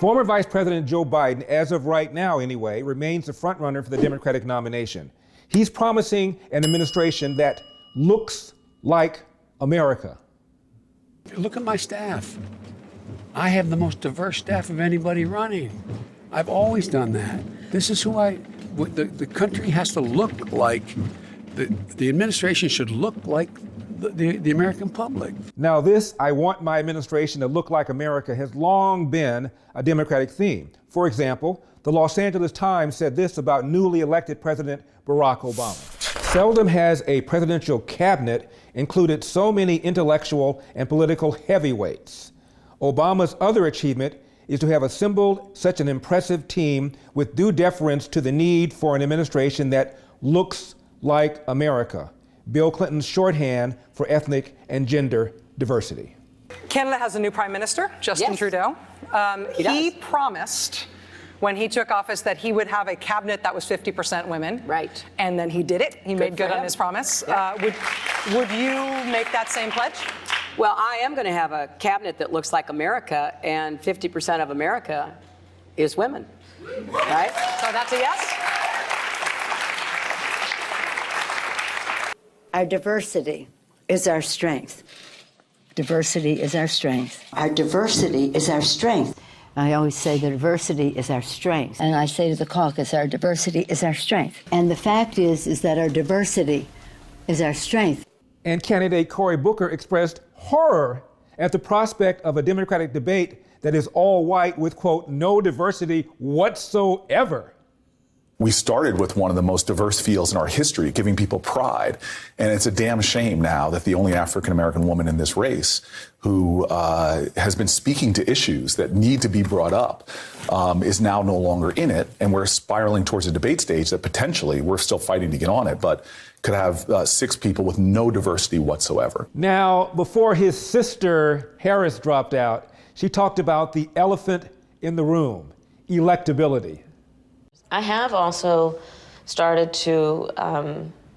Former Vice President Joe Biden, as of right now anyway, remains the frontrunner for the Democratic nomination. He's promising an administration that looks like America. Look at my staff. I have the most diverse staff of anybody running. I've always done that. This is who the country has to look like, the administration should look like the American public. Now this, I want my administration to look like America, has long been a Democratic theme. For example, the Los Angeles Times said this about newly elected President Barack Obama. Seldom has a presidential cabinet included so many intellectual and political heavyweights. Obama's other achievement is to have assembled such an impressive team with due deference to the need for an administration that looks like America, Bill Clinton's shorthand for ethnic and gender diversity. Canada has a new prime minister, Justin Trudeau. He promised when he took office that he would have a cabinet that was 50% women. Right. And then he did it. He made good on his promise. Yeah. Would you make that same pledge? Well, I am going to have a cabinet that looks like America, and 50% of America is women, right? So that's a yes? Our diversity is our strength. Diversity is our strength. Our diversity is our strength. I always say the diversity is our strength. And I say to the caucus, our diversity is our strength. And the fact is that our diversity is our strength. And candidate Cory Booker expressed horror at the prospect of a Democratic debate that is all white with, quote, no diversity whatsoever. We started with one of the most diverse fields in our history, giving people pride. And it's a damn shame now that the only African-American woman in this race who has been speaking to issues that need to be brought up is now no longer in it. And we're spiraling towards a debate stage that potentially, we're still fighting to get on it, but could have 6 people with no diversity whatsoever. Now, before his sister Harris dropped out, she talked about the elephant in the room, electability. I have also started to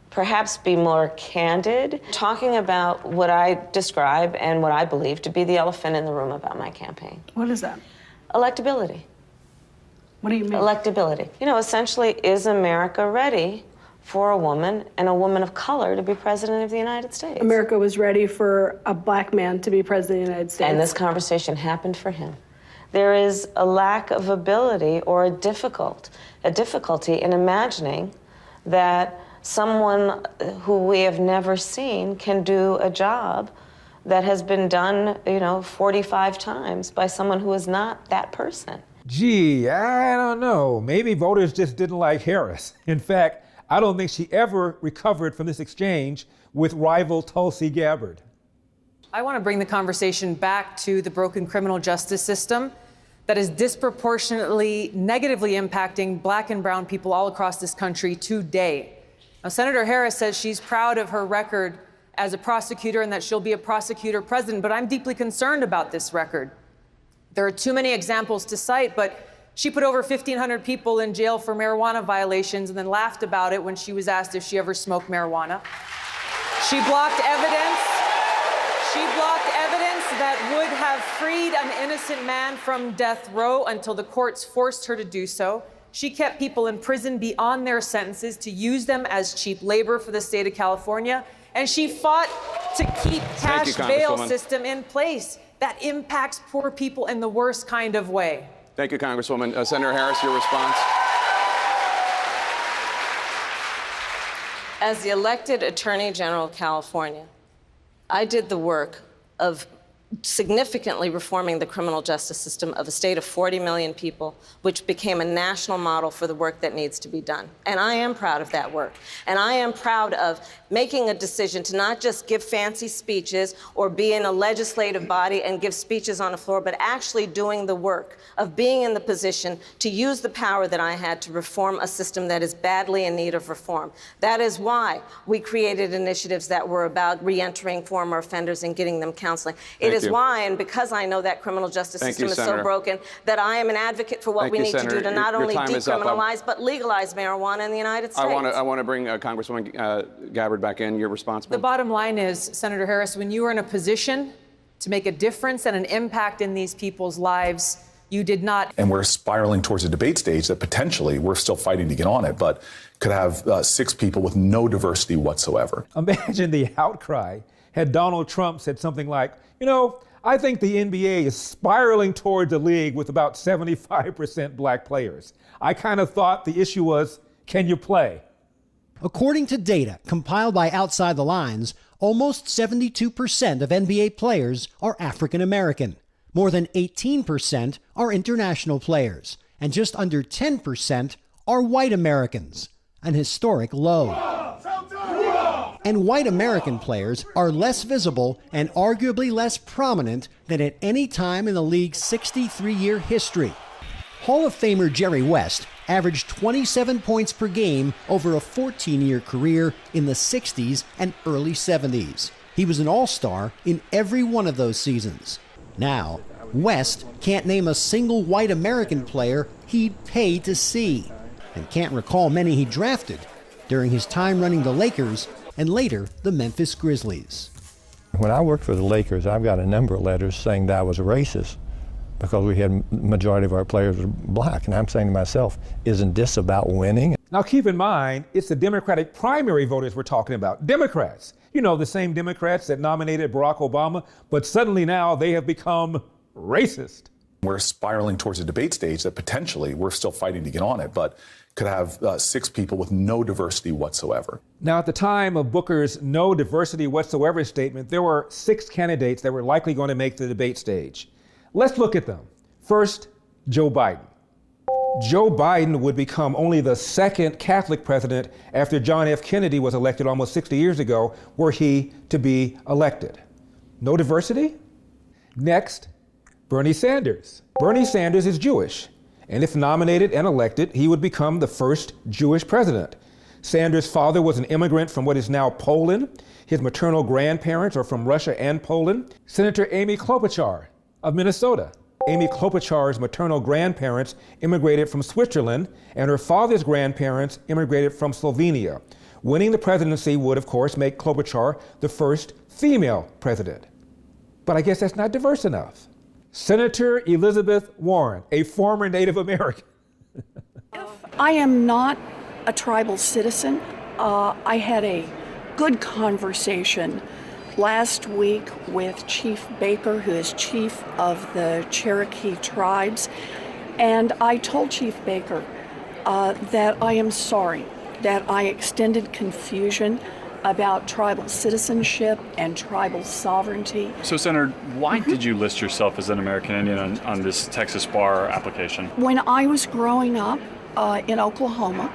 perhaps be more candid, talking about what I describe and what I believe to be the elephant in the room about my campaign. What is that? Electability. What do you mean? Electability. You know, essentially, is America ready for a woman and a woman of color to be president of the United States? America was ready for a black man to be president of the United States. And this conversation happened for him. There is a lack of ability or a difficulty in imagining that someone who we have never seen can do a job that has been done, 45 times by someone who is not that person. Gee, I don't know. Maybe voters just didn't like Harris. In fact, I don't think she ever recovered from this exchange with rival Tulsi Gabbard. I want to bring the conversation back to the broken criminal justice system that is disproportionately negatively impacting black and brown people all across this country today. Now, Senator Harris says she's proud of her record as a prosecutor and that she'll be a prosecutor president, but I'm deeply concerned about this record. There are too many examples to cite, but she put over 1,500 people in jail for marijuana violations and then laughed about it when she was asked if she ever smoked marijuana. She blocked evidence. She blocked evidence that would have freed an innocent man from death row until the courts forced her to do so. She kept people in prison beyond their sentences to use them as cheap labor for the state of California. And she fought to keep cash bail system in place that impacts poor people in the worst kind of way. Thank you, Congresswoman. Senator Harris, your response. As the elected Attorney General of California, I did the work of significantly reforming the criminal justice system of a state of 40 million people, which became a national model for the work that needs to be done. And I am proud of that work. And I am proud of making a decision to not just give fancy speeches or be in a legislative body and give speeches on the floor, but actually doing the work of being in the position to use the power that I had to reform a system that is badly in need of reform. That is why we created initiatives that were about reentering former offenders and getting them counseling. It is why, and because I know that criminal justice system is so broken, that I am an advocate for what we need to do to not only decriminalize, but legalize marijuana in the United States. I want to bring Congresswoman Gabbard back in. Your response, The bottom line is, Senator Harris, when you are in a position to make a difference and an impact in these people's lives, You did not. And we're spiraling towards a debate stage that potentially, we're still fighting to get on it, but could have 6 people with no diversity whatsoever. Imagine the outcry had Donald Trump said something like, I think the NBA is spiraling towards a league with about 75% black players. I kind of thought the issue was, can you play? According to data compiled by Outside the Lines, almost 72% of NBA players are African American. More than 18% are international players, and just under 10% are white Americans, an historic low. And white American players are less visible and arguably less prominent than at any time in the league's 63-year history. Hall of Famer Jerry West averaged 27 points per game over a 14-year career in the 60s and early 70s. He was an all-star in every one of those seasons. Now, West can't name a single white American player he'd pay to see, and can't recall many he drafted during his time running the Lakers and later the Memphis Grizzlies. When I worked for the Lakers, I've got a number of letters saying that I was a racist because we had majority of our players were black. And I'm saying to myself, isn't this about winning? Now keep in mind, it's the Democratic primary voters we're talking about. Democrats, the same Democrats that nominated Barack Obama, but suddenly now they have become racist. We're spiraling towards a debate stage that potentially, we're still fighting to get on it, but could have 6 people with no diversity whatsoever. Now, at the time of Booker's no diversity whatsoever statement, there were 6 candidates that were likely going to make the debate stage. Let's look at them. First, Joe Biden. Joe Biden would become only the 2nd Catholic president after John F. Kennedy was elected almost 60 years ago, were he to be elected. No diversity? Next, Bernie Sanders. Bernie Sanders is Jewish, and if nominated and elected, he would become the first Jewish president. Sanders' father was an immigrant from what is now Poland. His maternal grandparents are from Russia and Poland. Senator Amy Klobuchar of Minnesota. Amy Klobuchar's maternal grandparents immigrated from Switzerland, and her father's grandparents immigrated from Slovenia. Winning the presidency would, of course, make Klobuchar the first female president. But I guess that's not diverse enough. Senator Elizabeth Warren, a former Native American. I am not a tribal citizen. I had a good conversation last week with Chief Baker, who is chief of the Cherokee tribes, and I told Chief Baker that I am sorry that I extended confusion about tribal citizenship and tribal sovereignty. So, Senator, why did you list yourself as an American Indian on this Texas bar application? When I was growing up in Oklahoma,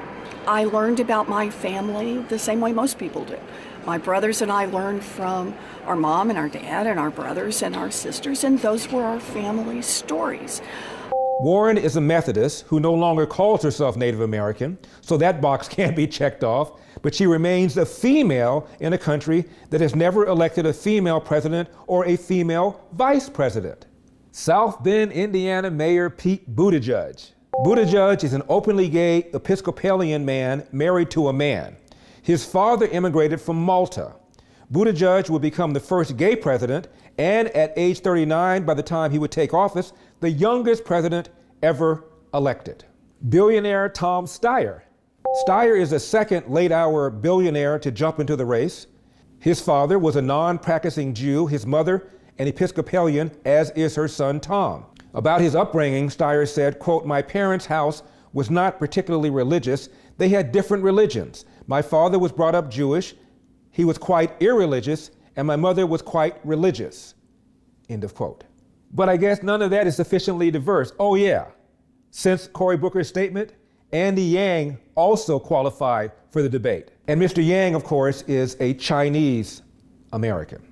I learned about my family the same way most people do. My brothers and I learned from our mom and our dad and our brothers and our sisters, and those were our family stories. Warren is a Methodist who no longer calls herself Native American, so that box can't be checked off, but she remains a female in a country that has never elected a female president or a female vice president. South Bend, Indiana Mayor Pete Buttigieg. Buttigieg is an openly gay Episcopalian man married to a man. His father immigrated from Malta. Buttigieg would become the first gay president, and at age 39, by the time he would take office, the youngest president ever elected. Billionaire Tom Steyer. Steyer is the second late-hour billionaire to jump into the race. His father was a non-practicing Jew, his mother an Episcopalian, as is her son Tom. About his upbringing, Steyer said, quote, "My parents' house was not particularly religious. They had different religions. My father was brought up Jewish. He was quite irreligious, and my mother was quite religious." End of quote. But I guess none of that is sufficiently diverse. Oh yeah, since Cory Booker's statement, Andy Yang also qualified for the debate. And Mr. Yang, of course, is a Chinese American.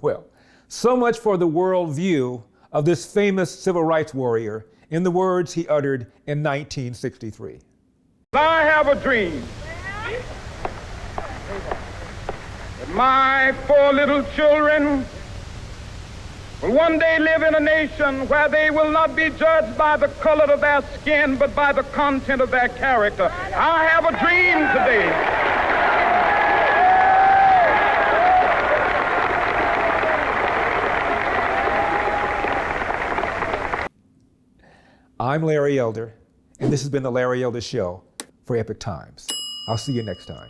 Well, so much for the worldview of this famous civil rights warrior in the words he uttered in 1963. I have a dream that my 4 little children will one day live in a nation where they will not be judged by the color of their skin, but by the content of their character. I have a dream today. I'm Larry Elder, and this has been the Larry Elder Show for Epic Times. I'll see you next time.